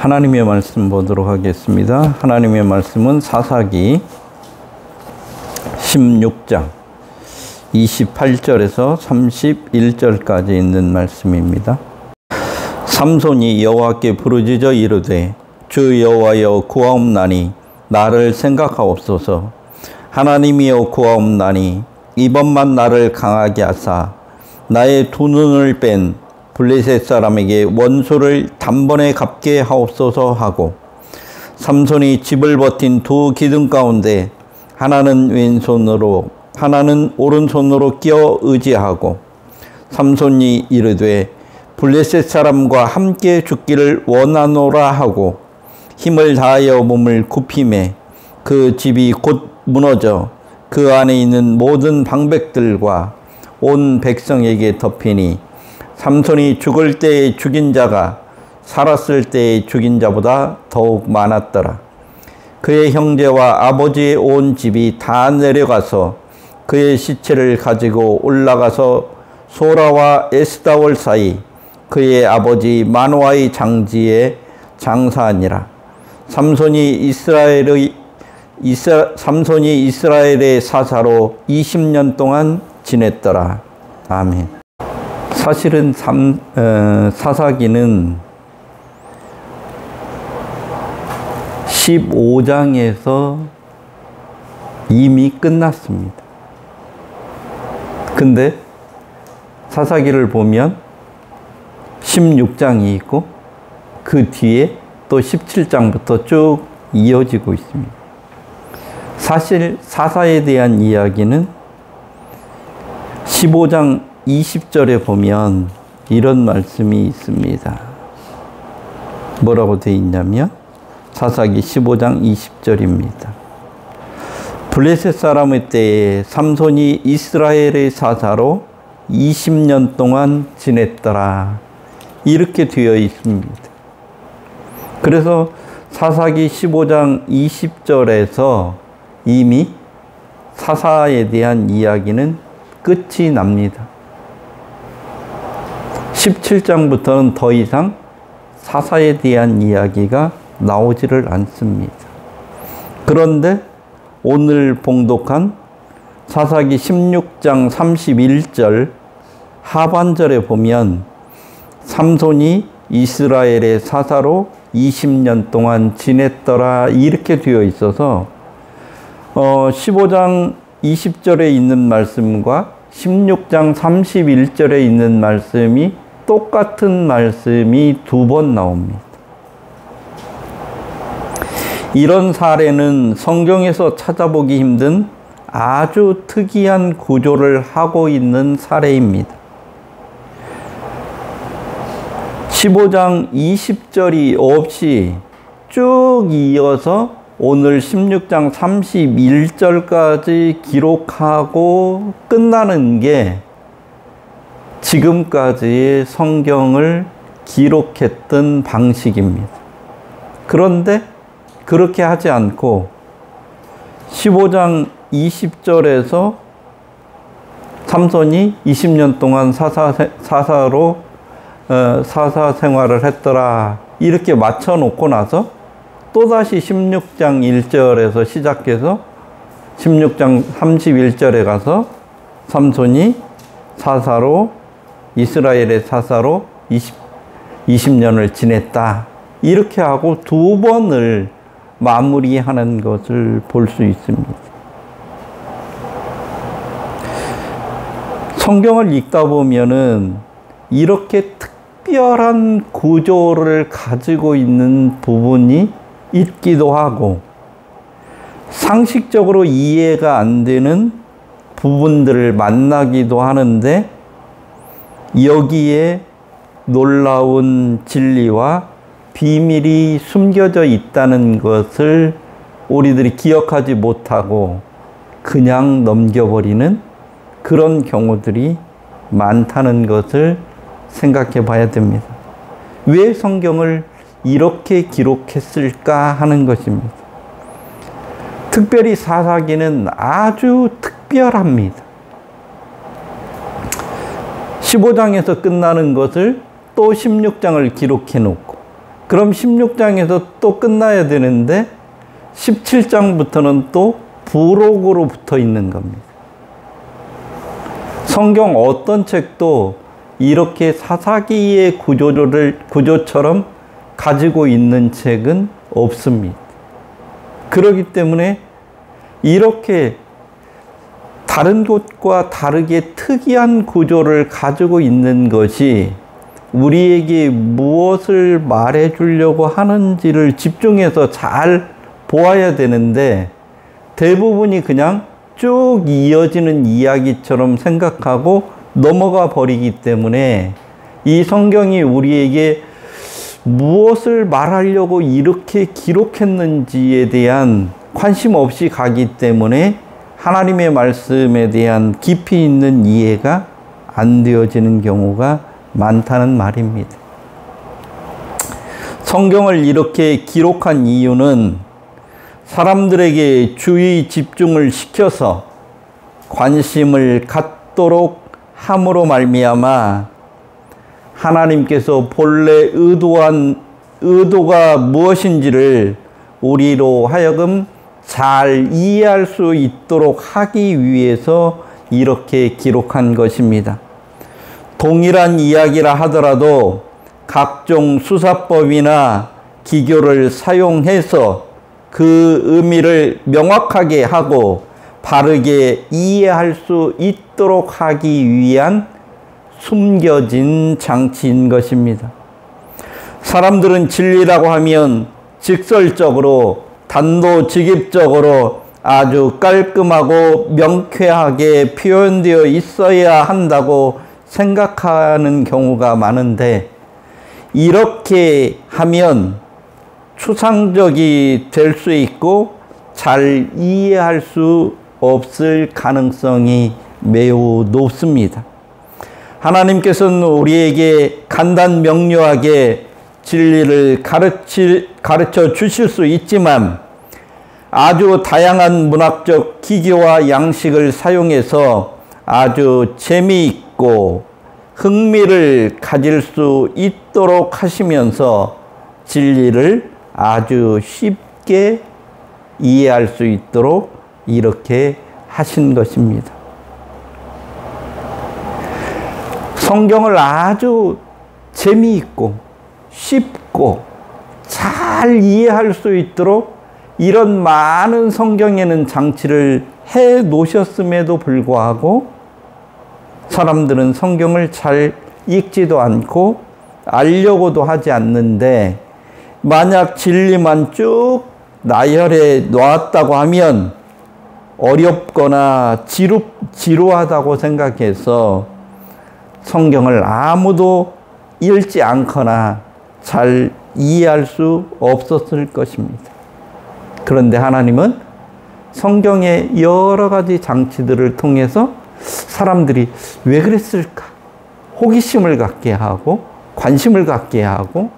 하나님의 말씀 보도록 하겠습니다. 하나님의 말씀은 사사기 16장 28절에서 31절까지 있는 말씀입니다. 삼손이 여호와께 부르짖어 이르되 주 여호와여 구하옵나니 나를 생각하옵소서. 하나님이여 구하옵나니 이번만 나를 강하게 하사 나의 두 눈을 뺀 블레셋 사람에게 원수를 단번에 갚게 하옵소서 하고, 삼손이 집을 버틴 두 기둥 가운데 하나는 왼손으로 하나는 오른손으로 끼어 의지하고, 삼손이 이르되 블레셋 사람과 함께 죽기를 원하노라 하고 힘을 다하여 몸을 굽히매 그 집이 곧 무너져 그 안에 있는 모든 방백들과 온 백성에게 덮이니, 삼손이 죽을 때에 죽인 자가 살았을 때에 죽인 자보다 더욱 많았더라. 그의 형제와 아버지의 온 집이 다 내려가서 그의 시체를 가지고 올라가서 소라와 에스다올 사이 그의 아버지 마노아의 장지에 장사하니라. 삼손이 이스라엘의 사사로 20년 동안 지냈더라. 아멘. 사실은 사사기는 15장에서 이미 끝났습니다. 근데 사사기를 보면 16장이 있고 그 뒤에 또 17장부터 쭉 이어지고 있습니다. 사실 사사에 대한 이야기는 15장 20절에 보면 이런 말씀이 있습니다. 뭐라고 되어 있냐면 사사기 15장 20절입니다. 블레셋 사람의 때에 삼손이 이스라엘의 사사로 20년 동안 지냈더라. 이렇게 되어 있습니다. 그래서 사사기 15장 20절에서 이미 사사에 대한 이야기는 끝이 납니다. 17장부터는 더 이상 사사에 대한 이야기가 나오지를 않습니다. 그런데 오늘 봉독한 사사기 16장 31절 하반절에 보면 삼손이 이스라엘의 사사로 20년 동안 지냈더라 이렇게 되어 있어서 15장 20절에 있는 말씀과 16장 31절에 있는 말씀이 똑같은 말씀이 두 번 나옵니다. 이런 사례는 성경에서 찾아보기 힘든 아주 특이한 구조를 하고 있는 사례입니다. 15장 20절이 없이 쭉 이어서 오늘 16장 31절까지 기록하고 끝나는 게 지금까지의 성경을 기록했던 방식입니다. 그런데 그렇게 하지 않고 15장 20절에서 삼손이 20년 동안 사사로 사사 생활을 했더라 이렇게 맞춰놓고 나서 또다시 16장 1절에서 시작해서 16장 31절에 가서 삼손이 이스라엘의 사사로 20년을 지냈다. 이렇게 하고 두 번을 마무리하는 것을 볼 수 있습니다. 성경을 읽다 보면은 이렇게 특별한 구조를 가지고 있는 부분이 있기도 하고 상식적으로 이해가 안 되는 부분들을 만나기도 하는데 여기에 놀라운 진리와 비밀이 숨겨져 있다는 것을 우리들이 기억하지 못하고 그냥 넘겨버리는 그런 경우들이 많다는 것을 생각해 봐야 됩니다. 왜 성경을 이렇게 기록했을까 하는 것입니다. 특별히 사사기는 아주 특별합니다. 15장에서 끝나는 것을 또 16장을 기록해 놓고 그럼 16장에서 또 끝나야 되는데 17장부터는 또 부록으로 붙어 있는 겁니다. 성경 어떤 책도 이렇게 사사기의 구조처럼 가지고 있는 책은 없습니다. 그렇기 때문에 이렇게 다른 곳과 다르게 특이한 구조를 가지고 있는 것이 우리에게 무엇을 말해 주려고 하는지를 집중해서 잘 보아야 되는데 대부분이 그냥 쭉 이어지는 이야기처럼 생각하고 넘어가 버리기 때문에 이 성경이 우리에게 무엇을 말하려고 이렇게 기록했는지에 대한 관심 없이 가기 때문에 하나님의 말씀에 대한 깊이 있는 이해가 안 되어지는 경우가 많다는 말입니다. 성경을 이렇게 기록한 이유는 사람들에게 주의 집중을 시켜서 관심을 갖도록 함으로 말미암아 하나님께서 본래 의도가 무엇인지를 우리로 하여금 잘 이해할 수 있도록 하기 위해서 이렇게 기록한 것입니다. 동일한 이야기라 하더라도 각종 수사법이나 기교를 사용해서 그 의미를 명확하게 하고 바르게 이해할 수 있도록 하기 위한 숨겨진 장치인 것입니다. 사람들은 진리라고 하면 직설적으로 단도직입적으로 아주 깔끔하고 명쾌하게 표현되어 있어야 한다고 생각하는 경우가 많은데 이렇게 하면 추상적이 될 수 있고 잘 이해할 수 없을 가능성이 매우 높습니다. 하나님께서는 우리에게 간단 명료하게 진리를 가르쳐 주실 수 있지만 아주 다양한 문학적 기교와 양식을 사용해서 아주 재미있고 흥미를 가질 수 있도록 하시면서 진리를 아주 쉽게 이해할 수 있도록 이렇게 하신 것입니다. 성경을 아주 재미있고 쉽고 잘 이해할 수 있도록 이런 많은 성경에는 장치를 해 놓으셨음에도 불구하고 사람들은 성경을 잘 읽지도 않고 알려고도 하지 않는데 만약 진리만 쭉 나열해 놓았다고 하면 어렵거나 지루하다고 생각해서 성경을 아무도 읽지 않거나 잘 이해할 수 없었을 것입니다. 그런데 하나님은 성경의 여러 가지 장치들을 통해서 사람들이 왜 그랬을까? 호기심을 갖게 하고 관심을 갖게 하고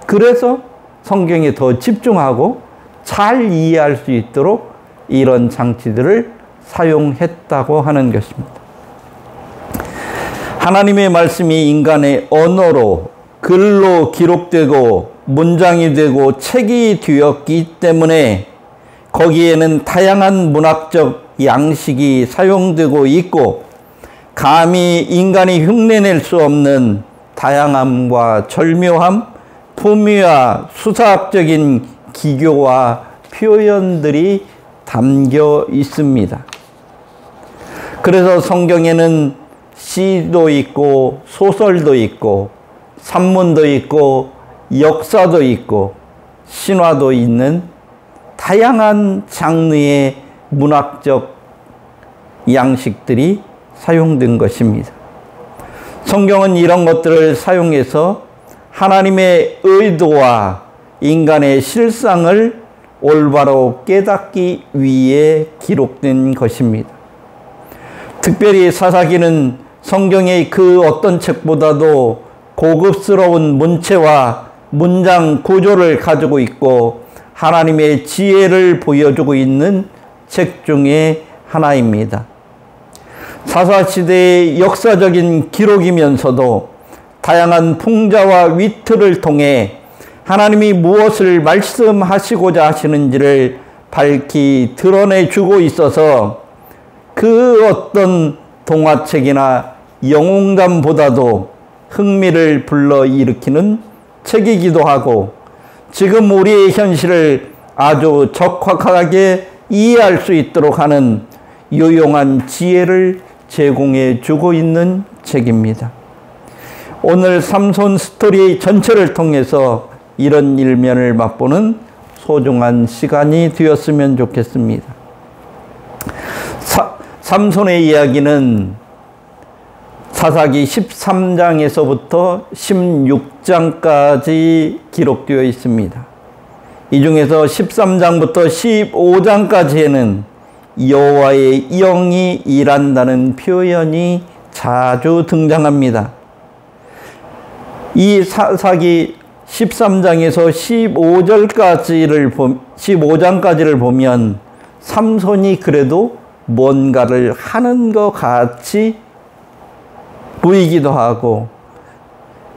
그래서 성경에 더 집중하고 잘 이해할 수 있도록 이런 장치들을 사용했다고 하는 것입니다. 하나님의 말씀이 인간의 언어로 글로 기록되고 문장이 되고 책이 되었기 때문에 거기에는 다양한 문학적 양식이 사용되고 있고 감히 인간이 흉내낼 수 없는 다양함과 절묘함, 풍미와 수사학적인 기교와 표현들이 담겨 있습니다. 그래서 성경에는 시도 있고 소설도 있고 산문도 있고 역사도 있고 신화도 있는 다양한 장르의 문학적 양식들이 사용된 것입니다. 성경은 이런 것들을 사용해서 하나님의 의도와 인간의 실상을 올바로 깨닫기 위해 기록된 것입니다. 특별히 사사기는 성경의 그 어떤 책보다도 고급스러운 문체와 문장 구조를 가지고 있고 하나님의 지혜를 보여주고 있는 책 중에 하나입니다. 사사시대의 역사적인 기록이면서도 다양한 풍자와 위트를 통해 하나님이 무엇을 말씀하시고자 하시는지를 밝히 드러내주고 있어서 그 어떤 동화책이나 영웅담보다도 흥미를 불러일으키는 책이기도 하고 지금 우리의 현실을 아주 적확하게 이해할 수 있도록 하는 유용한 지혜를 제공해 주고 있는 책입니다. 오늘 삼손 스토리 전체를 통해서 이런 일면을 맛보는 소중한 시간이 되었으면 좋겠습니다. 삼손의 이야기는 사사기 13장에서부터 16장까지 기록되어 있습니다. 이 중에서 13장부터 15장까지에는 여호와의 영이 일한다는 표현이 자주 등장합니다. 이 사사기 13장에서 15장까지를 보면 삼손이 그래도 뭔가를 하는 것 같이 보이기도 하고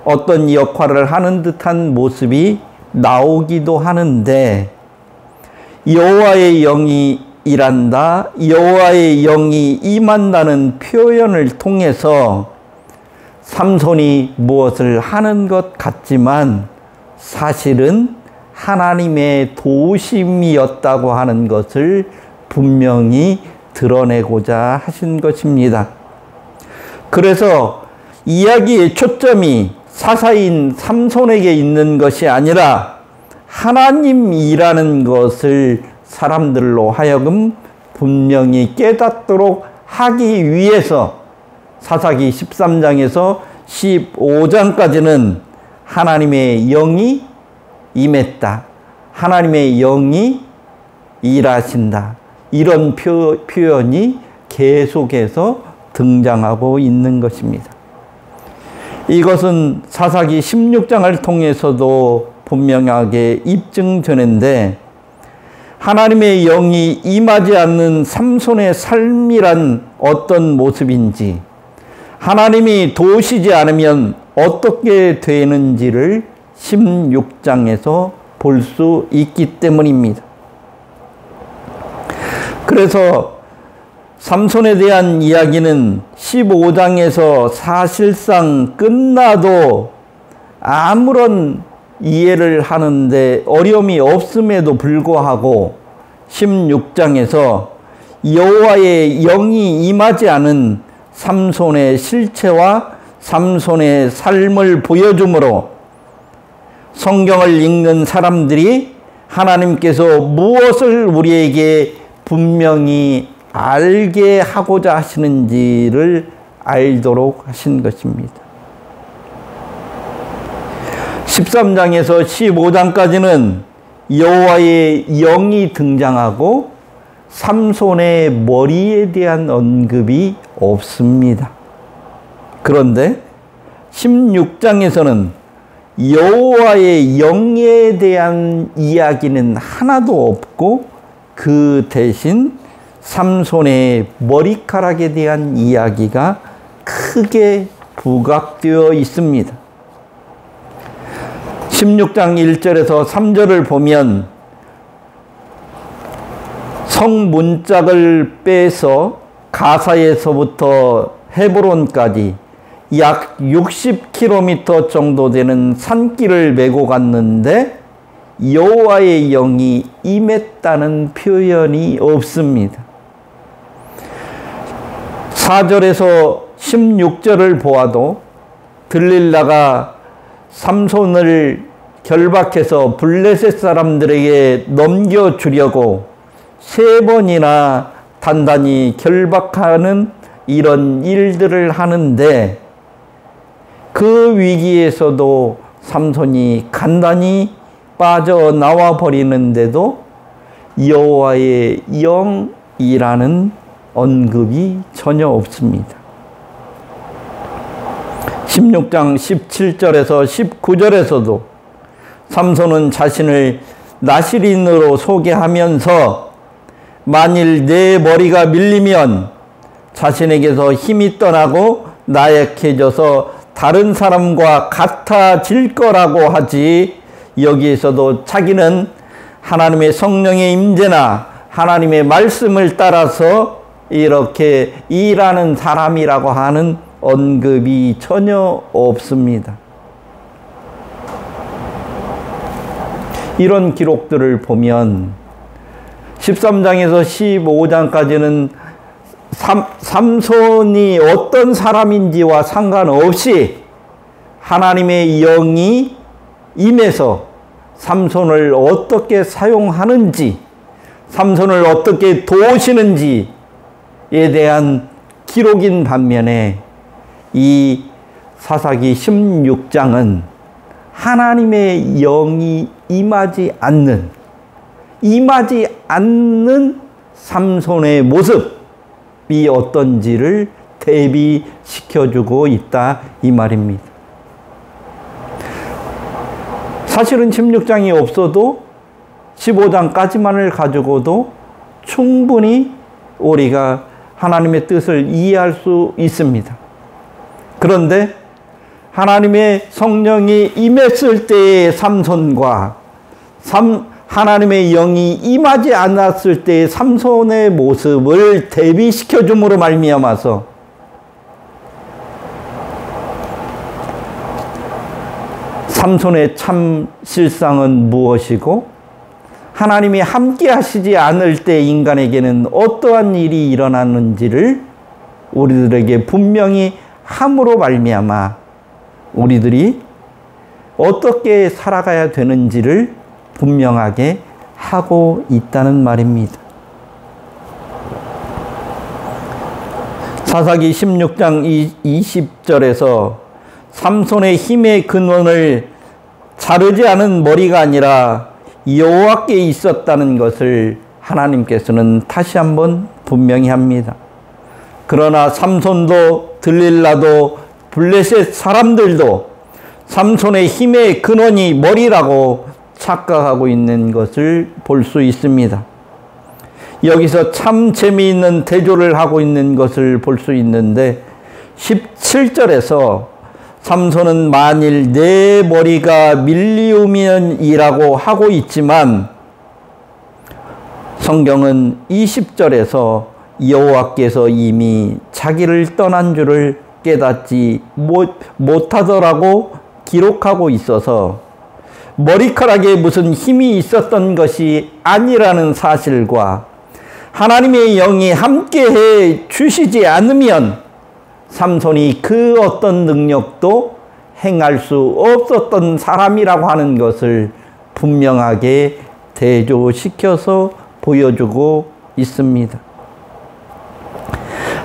어떤 역할을 하는 듯한 모습이 나오기도 하는데 여호와의 영이 일한다, 여호와의 영이 임한다는 표현을 통해서 삼손이 무엇을 하는 것 같지만 사실은 하나님의 도우심이었다고 하는 것을 분명히 드러내고자 하신 것입니다. 그래서 이야기의 초점이 사사인 삼손에게 있는 것이 아니라 하나님이라는 것을 사람들로 하여금 분명히 깨닫도록 하기 위해서 사사기 13장에서 15장까지는 하나님의 영이 임했다, 하나님의 영이 일하신다, 이런 표현이 계속해서 등장하고 있는 것입니다. 이것은 사사기 16장을 통해서도 분명하게 입증되는데 하나님의 영이 임하지 않는 삼손의 삶이란 어떤 모습인지, 하나님이 도우시지 않으면 어떻게 되는지를 16장에서 볼 수 있기 때문입니다. 그래서 삼손에 대한 이야기는 15장에서 사실상 끝나도 아무런 이해를 하는데 어려움이 없음에도 불구하고 16장에서 여호와의 영이 임하지 않은 삼손의 실체와 삼손의 삶을 보여주므로 성경을 읽는 사람들이 하나님께서 무엇을 우리에게 분명히 알게 하고자 하시는지를 알도록 하신 것입니다. 13장에서 15장까지는 여호와의 영이 등장하고 삼손의 머리에 대한 언급이 없습니다. 그런데 16장에서는 여호와의 영에 대한 이야기는 하나도 없고 그 대신 삼손의 머리카락에 대한 이야기가 크게 부각되어 있습니다. 16장 1절에서 3절을 보면 성문짝을 빼서 가사에서부터 헤브론까지 약 60km 정도 되는 산길을 메고 갔는데 여호와의 영이 임했다는 표현이 없습니다. 4절에서 16절을 보아도 들릴라가 삼손을 결박해서 블레셋 사람들에게 넘겨주려고 3번이나 단단히 결박하는 이런 일들을 하는데 그 위기에서도 삼손이 간단히 빠져나와 버리는데도 여호와의 영이라는 언급이 전혀 없습니다. 16장 17절에서 19절에서도 삼손은 자신을 나실인으로 소개하면서 만일 내 머리가 밀리면 자신에게서 힘이 떠나고 나약해져서 다른 사람과 같아질 거라고 하지 여기에서도 자기는 하나님의 성령의 임재나 하나님의 말씀을 따라서 이렇게 일하는 사람이라고 하는 언급이 전혀 없습니다. 이런 기록들을 보면 13장에서 15장까지는 삼손이 어떤 사람인지와 상관없이 하나님의 영이 임해서 삼손을 어떻게 사용하는지, 삼손을 어떻게 도우시는지에 대한 기록인 반면에 이 사사기 16장은 하나님의 영이 임하지 않는 삼손의 모습이 어떤지를 대비시켜주고 있다 이 말입니다. 사실은 16장이 없어도 15장까지만을 가지고도 충분히 우리가 하나님의 뜻을 이해할 수 있습니다. 그런데 하나님의 성령이 임했을 때의 삼손과 하나님의 영이 임하지 않았을 때의 삼손의 모습을 대비시켜 줌으로 말미암아서 삼손의 참 실상은 무엇이고 하나님이 함께 하시지 않을 때 인간에게는 어떠한 일이 일어나는지를 우리들에게 분명히 함으로 말미암아 우리들이 어떻게 살아가야 되는지를 분명하게 하고 있다는 말입니다. 사사기 16장 20절에서 삼손의 힘의 근원을 자르지 않은 머리가 아니라 여호와께 있었다는 것을 하나님께서는 다시 한번 분명히 합니다. 그러나 삼손도 들릴라도 블레셋 사람들도 삼손의 힘의 근원이 머리라고 착각하고 있는 것을 볼 수 있습니다. 여기서 참 재미있는 대조를 하고 있는 것을 볼 수 있는데 17절에서 삼손은 만일 내 머리가 밀리우면이라고 하고 있지만 성경은 20절에서 여호와께서 이미 자기를 떠난 줄을 깨닫지 못하더라고 기록하고 있어서 머리카락에 무슨 힘이 있었던 것이 아니라는 사실과 하나님의 영이 함께해 주시지 않으면 삼손이 그 어떤 능력도 행할 수 없었던 사람이라고 하는 것을 분명하게 대조시켜서 보여주고 있습니다.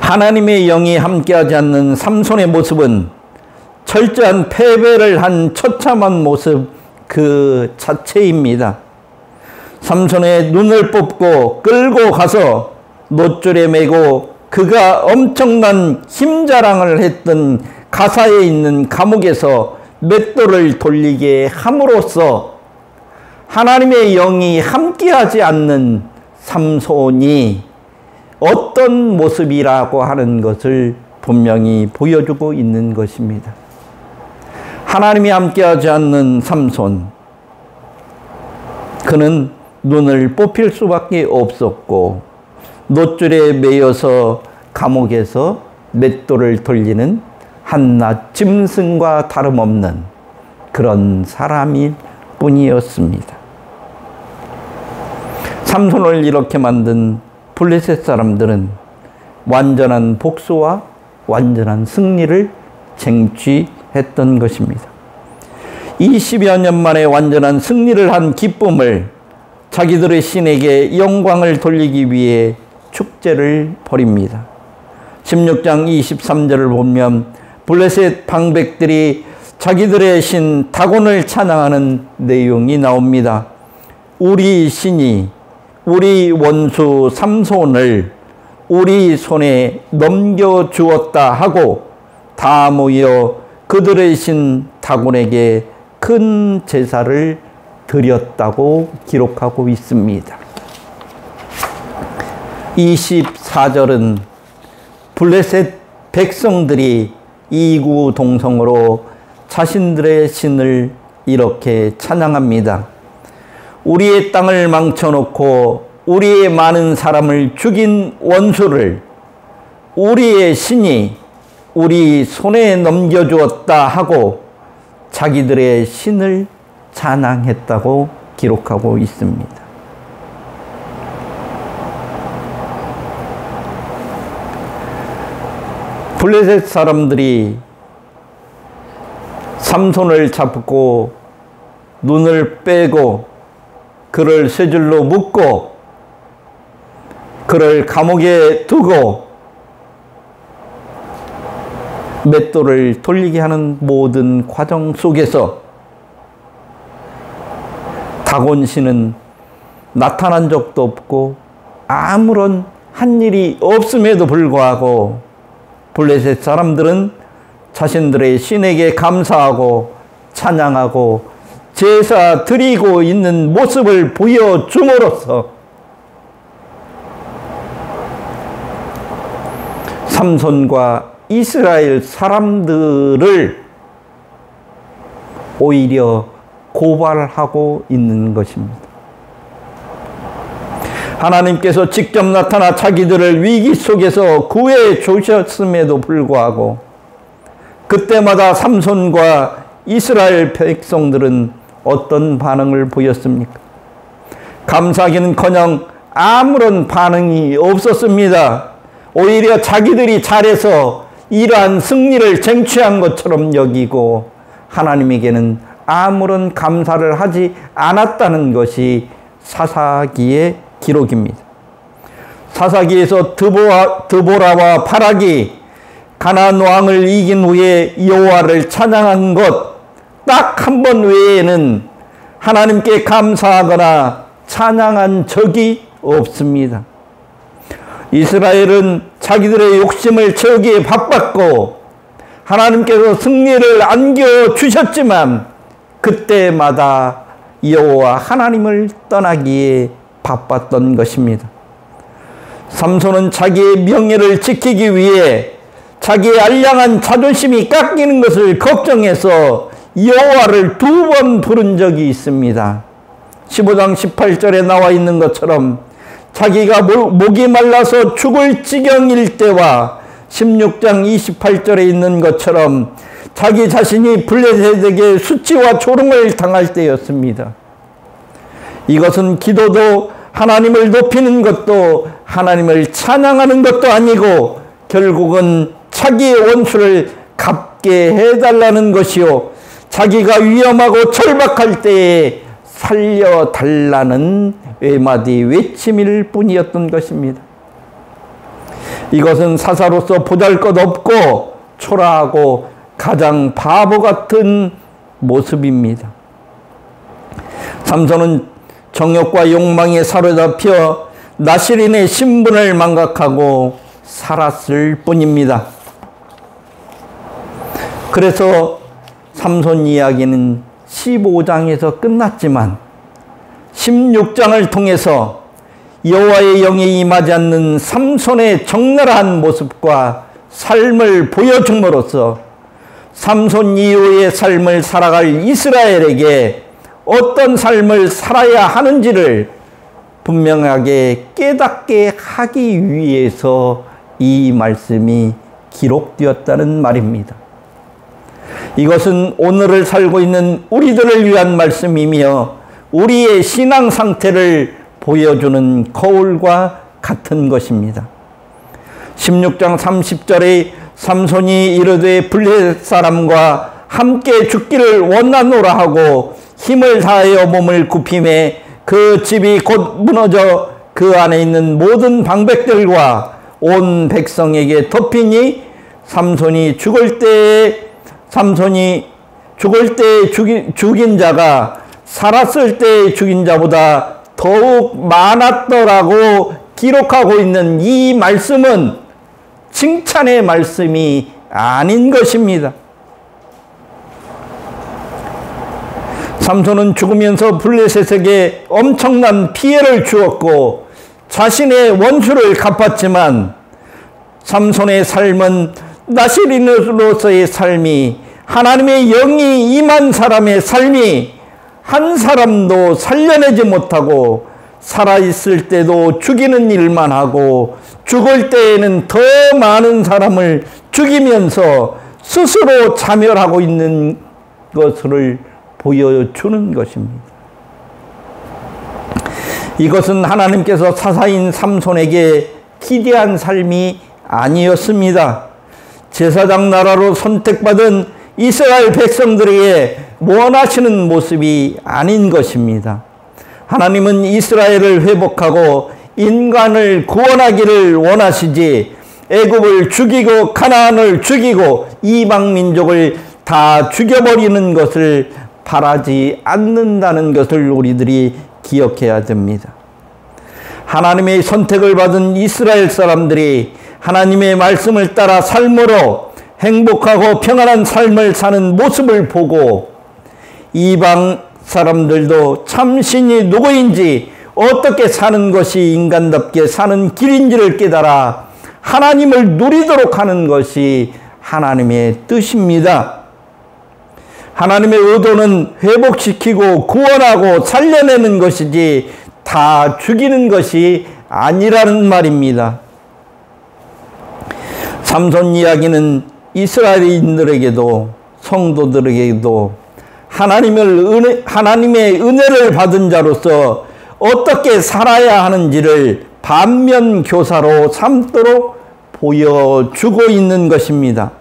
하나님의 영이 함께하지 않는 삼손의 모습은 철저한 패배를 한 처참한 모습 그 자체입니다. 삼손의 눈을 뽑고 끌고 가서 놋줄에 매고 그가 엄청난 힘자랑을 했던 가사에 있는 감옥에서 맷돌을 돌리게 함으로써 하나님의 영이 함께하지 않는 삼손이 어떤 모습이라고 하는 것을 분명히 보여주고 있는 것입니다. 하나님이 함께하지 않는 삼손, 그는 눈을 뽑힐 수밖에 없었고 놋줄에 매여서 감옥에서 맷돌을 돌리는 한낱 짐승과 다름없는 그런 사람일 뿐이었습니다. 삼손을 이렇게 만든 블레셋 사람들은 완전한 복수와 완전한 승리를 쟁취했던 것입니다. 20여 년 만에 완전한 승리를 한 기쁨을 자기들의 신에게 영광을 돌리기 위해 축제를 벌입니다. 16장 23절을 보면 블레셋 방백들이 자기들의 신 다곤을 찬양하는 내용이 나옵니다. 우리 신이 우리 원수 삼손을 우리 손에 넘겨주었다 하고 다 모여 그들의 신 다곤에게 큰 제사를 드렸다고 기록하고 있습니다. 24절은 블레셋 백성들이 이구동성으로 자신들의 신을 이렇게 찬양합니다. 우리의 땅을 망쳐놓고 우리의 많은 사람을 죽인 원수를 우리의 신이 우리 손에 넘겨주었다 하고 자기들의 신을 찬양했다고 기록하고 있습니다. 블레셋 사람들이 삼손을 잡고 눈을 빼고 그를 세 줄로 묶고 그를 감옥에 두고 맷돌을 돌리게 하는 모든 과정 속에서 다곤신은 나타난 적도 없고 아무런 한 일이 없음에도 불구하고 블레셋 사람들은 자신들의 신에게 감사하고 찬양하고 제사 드리고 있는 모습을 보여줌으로써 삼손과 이스라엘 사람들을 오히려 고발하고 있는 것입니다. 하나님께서 직접 나타나 자기들을 위기 속에서 구해 주셨음에도 불구하고 그때마다 삼손과 이스라엘 백성들은 어떤 반응을 보였습니까? 감사하기는커녕 아무런 반응이 없었습니다. 오히려 자기들이 잘해서 이러한 승리를 쟁취한 것처럼 여기고 하나님에게는 아무런 감사를 하지 않았다는 것이 사사기의 기록입니다. 사사기에서 드보라와 바락이 가나안 왕을 이긴 후에 여호와를 찬양한 것 딱 한 번 외에는 하나님께 감사하거나 찬양한 적이 없습니다. 이스라엘은 자기들의 욕심을 채우기에 바빴고 하나님께서 승리를 안겨주셨지만 그때마다 여호와 하나님을 떠나기에 바빴던 것입니다. 삼손은 자기의 명예를 지키기 위해 자기의 알량한 자존심이 깎이는 것을 걱정해서 여호와를 2번 부른 적이 있습니다. 15장 18절에 나와 있는 것처럼 자기가 목이 말라서 죽을 지경일 때와 16장 28절에 있는 것처럼 자기 자신이 블레셋에게 수치와 조롱을 당할 때였습니다. 이것은 기도도 하나님을 높이는 것도 하나님을 찬양하는 것도 아니고 결국은 자기의 원수를 갚게 해달라는 것이요 자기가 위험하고 절박할 때에 살려달라는 외마디 외침일 뿐이었던 것입니다. 이것은 사사로서 보잘것없고 초라하고 가장 바보 같은 모습입니다. 삼손은 정욕과 욕망에 사로잡혀 나실인의 신분을 망각하고 살았을 뿐입니다. 그래서 삼손 이야기는 15장에서 끝났지만 16장을 통해서 여호와의 영이 임하지 않는 삼손의 적나라한 모습과 삶을 보여줌으로써 삼손 이후의 삶을 살아갈 이스라엘에게 어떤 삶을 살아야 하는지를 분명하게 깨닫게 하기 위해서 이 말씀이 기록되었다는 말입니다. 이것은 오늘을 살고 있는 우리들을 위한 말씀이며 우리의 신앙 상태를 보여주는 거울과 같은 것입니다. 16장 30절에 삼손이 이르되 블레셋 사람과 함께 죽기를 원하노라 하고 힘을 다하여 몸을 굽히매 그 집이 곧 무너져 그 안에 있는 모든 방백들과 온 백성에게 덮이니 삼손이 죽을 때 죽인 자가 살았을 때 죽인 자보다 더욱 많았더라고 기록하고 있는 이 말씀은 칭찬의 말씀이 아닌 것입니다. 삼손은 죽으면서 블레셋에게 엄청난 피해를 주었고 자신의 원수를 갚았지만 삼손의 삶은 나실인으로서의 삶이 하나님의 영이 임한 사람의 삶이 한 사람도 살려내지 못하고 살아있을 때도 죽이는 일만 하고 죽을 때에는 더 많은 사람을 죽이면서 스스로 자멸하고 있는 것을 보여주는 것입니다. 이것은 하나님께서 사사인 삼손에게 기대한 삶이 아니었습니다. 제사장 나라로 선택받은 이스라엘 백성들에게 원하시는 모습이 아닌 것입니다. 하나님은 이스라엘을 회복하고 인간을 구원하기를 원하시지 애굽을 죽이고 가나안을 죽이고 이방 민족을 다 죽여버리는 것을 바라지 않는다는 것을 우리들이 기억해야 됩니다. 하나님의 선택을 받은 이스라엘 사람들이 하나님의 말씀을 따라 삶으로 행복하고 평안한 삶을 사는 모습을 보고 이방 사람들도 참 신이 누구인지 어떻게 사는 것이 인간답게 사는 길인지를 깨달아 하나님을 누리도록 하는 것이 하나님의 뜻입니다. 하나님의 의도는 회복시키고 구원하고 살려내는 것이지 다 죽이는 것이 아니라는 말입니다. 삼손 이야기는 이스라엘인들에게도 성도들에게도 하나님의 은혜를 받은 자로서 어떻게 살아야 하는지를 반면교사로 삼도록 보여주고 있는 것입니다.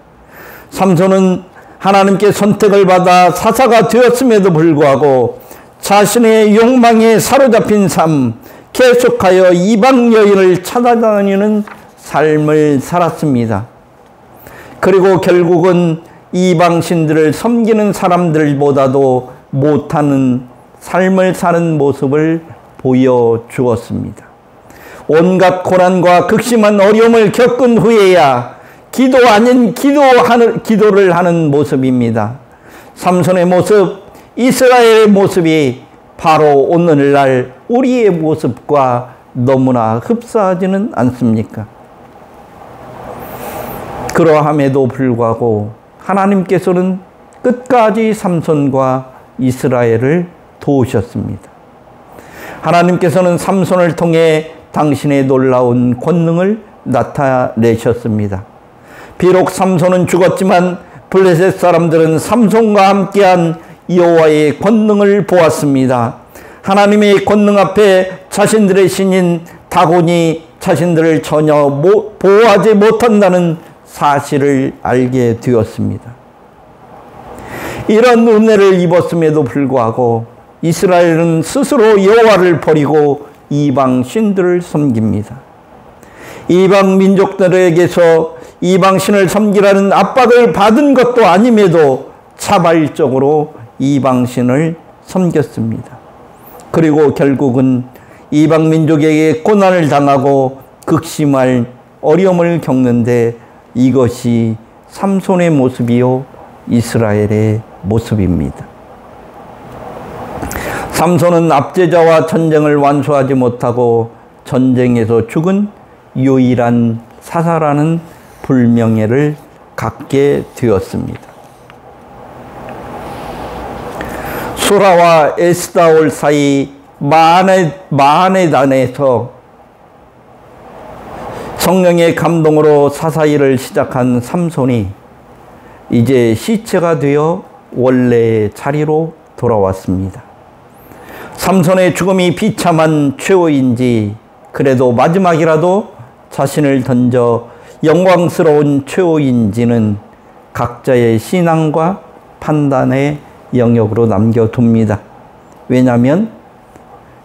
삼손은 하나님께 선택을 받아 사사가 되었음에도 불구하고 자신의 욕망에 사로잡힌 삶, 계속하여 이방 여인을 찾아다니는 삶을 살았습니다. 그리고 결국은 이방 신들을 섬기는 사람들보다도 못하는 삶을 사는 모습을 보여주었습니다. 온갖 고난과 극심한 어려움을 겪은 후에야 기도 아닌 기도를 하는 모습입니다. 삼손의 모습, 이스라엘의 모습이 바로 오늘날 우리의 모습과 너무나 흡사하지는 않습니까? 그러함에도 불구하고 하나님께서는 끝까지 삼손과 이스라엘을 도우셨습니다. 하나님께서는 삼손을 통해 당신의 놀라운 권능을 나타내셨습니다. 비록 삼손은 죽었지만 블레셋 사람들은 삼손과 함께한 여호와의 권능을 보았습니다. 하나님의 권능 앞에 자신들의 신인 다곤이 자신들을 전혀 보호하지 못한다는 사실을 알게 되었습니다. 이런 은혜를 입었음에도 불구하고 이스라엘은 스스로 여호와를 버리고 이방 신들을 섬깁니다. 이방 민족들에게서 이방 신을 섬기라는 압박을 받은 것도 아님에도 자발적으로 이방 신을 섬겼습니다. 그리고 결국은 이방 민족에게 고난을 당하고 극심할 어려움을 겪는데 이것이 삼손의 모습이요 이스라엘의 모습입니다. 삼손은 압제자와 전쟁을 완수하지 못하고 전쟁에서 죽은 유일한 사사라는 불명예를 갖게 되었습니다. 수라와 에스다올 사이 마하네단에서 성령의 감동으로 사사일을 시작한 삼손이 이제 시체가 되어 원래의 자리로 돌아왔습니다. 삼손의 죽음이 비참한 최후인지 그래도 마지막이라도 자신을 던져 영광스러운 최후인지는 각자의 신앙과 판단의 영역으로 남겨둡니다. 왜냐하면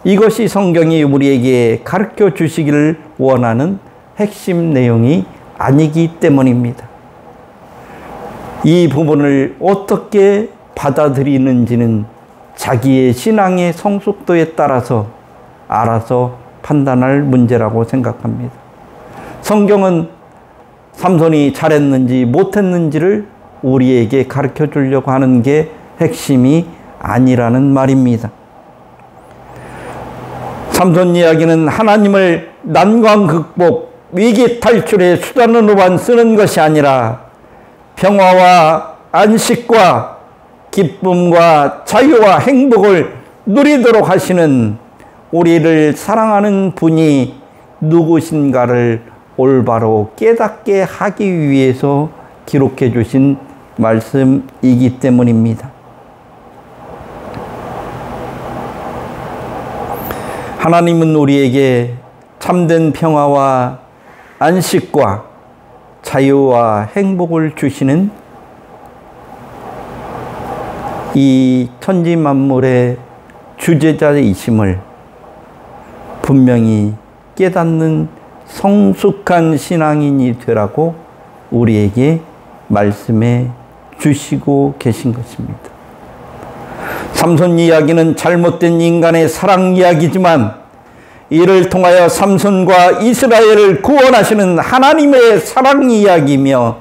이것이 성경이 우리에게 가르쳐 주시기를 원하는 핵심 내용이 아니기 때문입니다. 이 부분을 어떻게 받아들이는지는 자기의 신앙의 성숙도에 따라서 알아서 판단할 문제라고 생각합니다. 성경은 삼손이 잘했는지 못했는지를 우리에게 가르쳐 주려고 하는 게 핵심이 아니라는 말입니다. 삼손 이야기는 하나님을 난관 극복, 위기 탈출의 수단으로만 쓰는 것이 아니라 평화와 안식과 기쁨과 자유와 행복을 누리도록 하시는 우리를 사랑하는 분이 누구신가를 올바로 깨닫게 하기 위해서 기록해 주신 말씀이기 때문입니다. 하나님은 우리에게 참된 평화와 안식과 자유와 행복을 주시는 이 천지 만물의 주재자이심을 분명히 깨닫는 성숙한 신앙인이 되라고 우리에게 말씀해 주시고 계신 것입니다. 삼손 이야기는 잘못된 인간의 사랑 이야기지만 이를 통하여 삼손과 이스라엘을 구원하시는 하나님의 사랑 이야기이며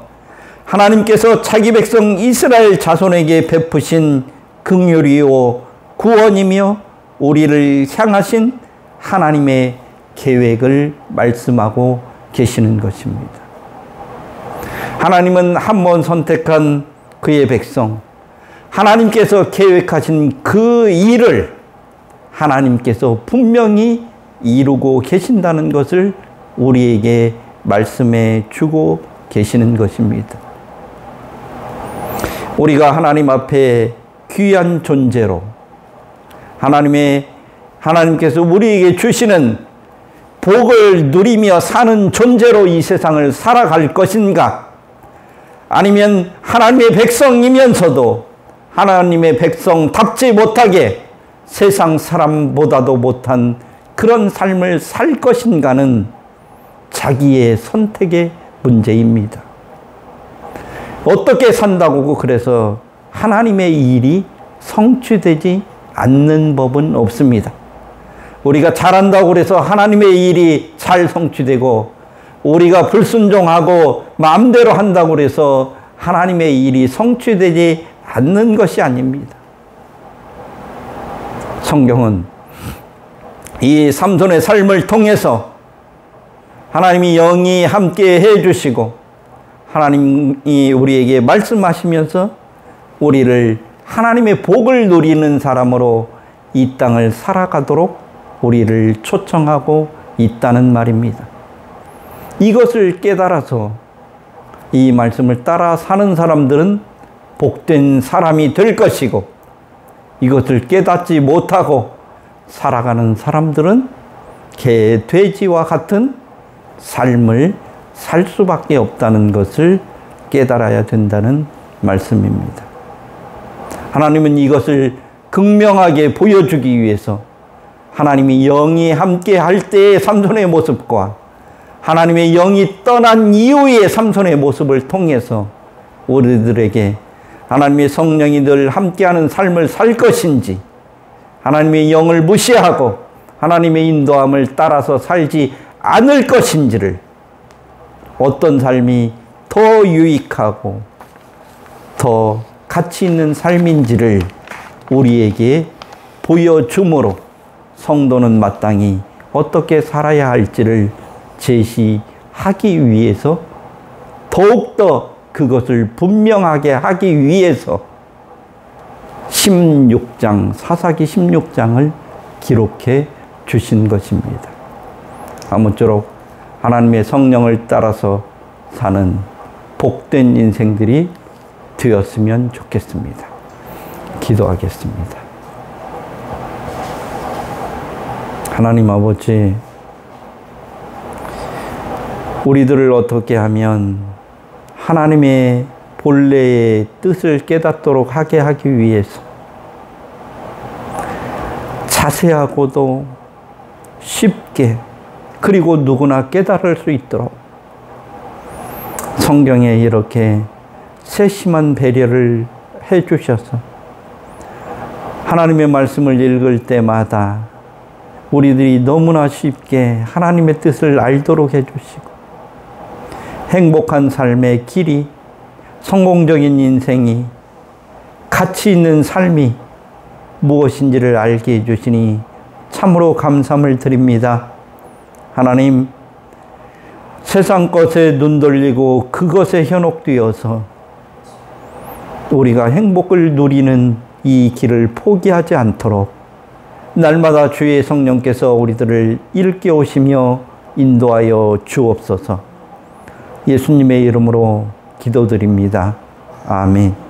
하나님께서 자기 백성 이스라엘 자손에게 베푸신 긍휼이요 구원이며 우리를 향하신 하나님의 계획을 말씀하고 계시는 것입니다. 하나님은 한 번 선택한 그의 백성, 하나님께서 계획하신 그 일을 하나님께서 분명히 이루고 계신다는 것을 우리에게 말씀해 주고 계시는 것입니다. 우리가 하나님 앞에 귀한 존재로 하나님께서 우리에게 주시는 복을 누리며 사는 존재로 이 세상을 살아갈 것인가? 아니면 하나님의 백성이면서도 하나님의 백성답지 못하게 세상 사람보다도 못한 그런 삶을 살 것인가는 자기의 선택의 문제입니다. 어떻게 산다고 그래서 하나님의 일이 성취되지 않는 법은 없습니다. 우리가 잘한다고 그래서 하나님의 일이 잘 성취되고 우리가 불순종하고 마음대로 한다고 그래서 하나님의 일이 성취되지 않는 것이 아닙니다. 성경은 이 삼손의 삶을 통해서 하나님이 영이 함께 해주시고 하나님이 우리에게 말씀하시면서 우리를 하나님의 복을 누리는 사람으로 이 땅을 살아가도록 우리를 초청하고 있다는 말입니다. 이것을 깨달아서 이 말씀을 따라 사는 사람들은 복된 사람이 될 것이고 이것을 깨닫지 못하고 살아가는 사람들은 개, 돼지와 같은 삶을 살 수밖에 없다는 것을 깨달아야 된다는 말씀입니다. 하나님은 이것을 극명하게 보여주기 위해서 하나님이 영이 함께 할 때의 삼손의 모습과 하나님의 영이 떠난 이후의 삼손의 모습을 통해서 우리들에게 하나님의 성령이 늘 함께하는 삶을 살 것인지 하나님의 영을 무시하고 하나님의 인도함을 따라서 살지 않을 것인지를 어떤 삶이 더 유익하고 더 가치 있는 삶인지를 우리에게 보여줌으로 성도는 마땅히 어떻게 살아야 할지를 제시하기 위해서 더욱더 그것을 분명하게 하기 위해서 16장, 사사기 16장을 기록해 주신 것입니다. 아무쪼록 하나님의 성령을 따라서 사는 복된 인생들이 되었으면 좋겠습니다. 기도하겠습니다. 하나님 아버지, 우리들을 어떻게 하면 하나님의 본래의 뜻을 깨닫도록 하게 하기 위해서 자세하고도 쉽게 그리고 누구나 깨달을 수 있도록 성경에 이렇게 세심한 배려를 해 주셔서 하나님의 말씀을 읽을 때마다 우리들이 너무나 쉽게 하나님의 뜻을 알도록 해 주시고 행복한 삶의 길이, 성공적인 인생이, 가치 있는 삶이 무엇인지를 알게 해주시니 참으로 감사함을 드립니다. 하나님, 세상 것에 눈 돌리고 그것에 현혹되어서 우리가 행복을 누리는 이 길을 포기하지 않도록 날마다 주의 성령께서 우리들을 일깨우시며 인도하여 주옵소서. 예수님의 이름으로 기도드립니다. 아멘.